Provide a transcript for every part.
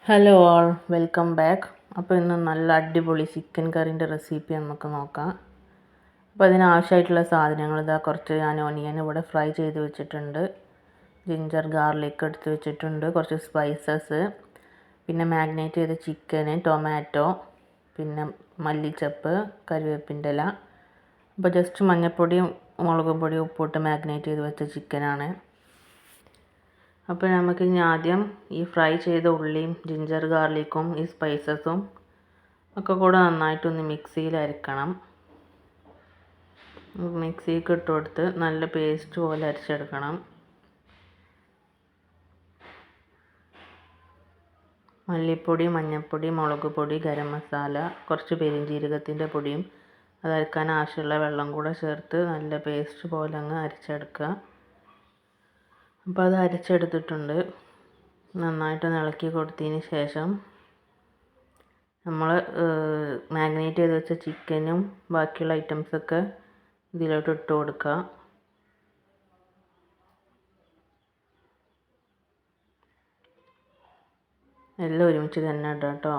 Hello all, welcome back. അപ്പോൾ ഇന്ന് നല്ല അടിപൊളി ചിക്കൻ കറീൻ്റെ റെസിപ്പി നമുക്ക് നോക്കാം. അപ്പോൾ അതിനാവശ്യമായിട്ടുള്ള സാധനങ്ങൾ കുറച്ച് ഞാൻ ഓനിയൻ ഇവിടെ ഫ്രൈ ചെയ്ത് വെച്ചിട്ടുണ്ട്, ജിഞ്ചർ ഗാർലിക് എടുത്ത് വെച്ചിട്ടുണ്ട്, കുറച്ച് സ്പൈസസ്, പിന്നെ മാഗ്നേറ്റ് ചെയ്ത ചിക്കന്, ടൊമാറ്റോ, പിന്നെ മല്ലിച്ചപ്പ്, കരിവേപ്പിൻ്റെ ഇല. അപ്പോൾ ജസ്റ്റ് മഞ്ഞൾപ്പൊടിയും മുളകും പൊടിയും ഉപ്പിട്ട് മാഗ്നേറ്റ് ചെയ്ത് വെച്ച ചിക്കനാണ്. അപ്പോൾ നമുക്ക് ഇനി ആദ്യം ഈ ഫ്രൈ ചെയ്ത ഉള്ളിയും ജിഞ്ചർ ഗാർലിക്കും ഈ സ്പൈസസും ഒക്കെ കൂടെ നന്നായിട്ടൊന്ന് മിക്സിയിൽ അരക്കണം. മിക്സിക്ക് ഇട്ട് കൊടുത്ത് നല്ല പേസ്റ്റ് പോലെ അരച്ചെടുക്കണം. മല്ലിപ്പൊടി, മഞ്ഞൾപ്പൊടി, മുളക് പൊടി, ഗരം മസാല, കുറച്ച് പെരുംജീരകത്തിൻ്റെ പൊടിയും അത് അരക്കാൻ ആവശ്യമുള്ള വെള്ളം കൂടെ ചേർത്ത് നല്ല പേസ്റ്റ് പോലെ അങ്ങ് അരച്ചെടുക്കുക. അപ്പോൾ അത് അരച്ചെടുത്തിട്ടുണ്ട്. നന്നായിട്ടൊന്ന് ഇളക്കി കൊടുത്തതിന് ശേഷം നമ്മൾ മാഗ്നേറ്റ് ചെയ്ത് വെച്ച ചിക്കനും ബാക്കിയുള്ള ഐറ്റംസൊക്കെ ഇതിലോട്ട് ഇട്ട് കൊടുക്കുക. എല്ലാം ഒരുമിച്ച് തന്നെ ഇടാം കേട്ടോ.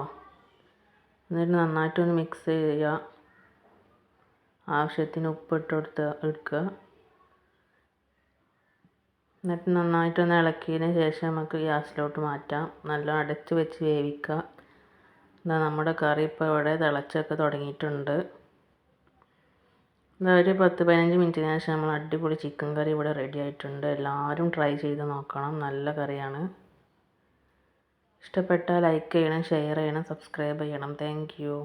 എന്നിട്ട് നന്നായിട്ടൊന്ന് മിക്സ് ചെയ്യുക. ആവശ്യത്തിന് ഉപ്പ് എടുക്കുക. എന്നിട്ട് നന്നായിട്ടൊന്ന് ഇളക്കിയതിന് ശേഷം നമുക്ക് ഗ്യാസിലോട്ട് മാറ്റാം. നല്ല അടച്ച് വെച്ച് വേവിക്കുക. നമ്മുടെ കറി ഇപ്പോൾ ഇവിടെ തിളച്ചൊക്കെ തുടങ്ങിയിട്ടുണ്ട്. ഒരു 10-15 മിനിറ്റിന് ശേഷം നമ്മൾ അടിപൊളി ചിക്കൻ കറി ഇവിടെ റെഡി ആയിട്ടുണ്ട്. എല്ലാവരും ട്രൈ ചെയ്ത് നോക്കണം, നല്ല കറിയാണ്. ഇഷ്ടപ്പെട്ടാൽ ലൈക്ക് ചെയ്യണം, ഷെയർ ചെയ്യണം, സബ്സ്ക്രൈബ് ചെയ്യണം. Thank you.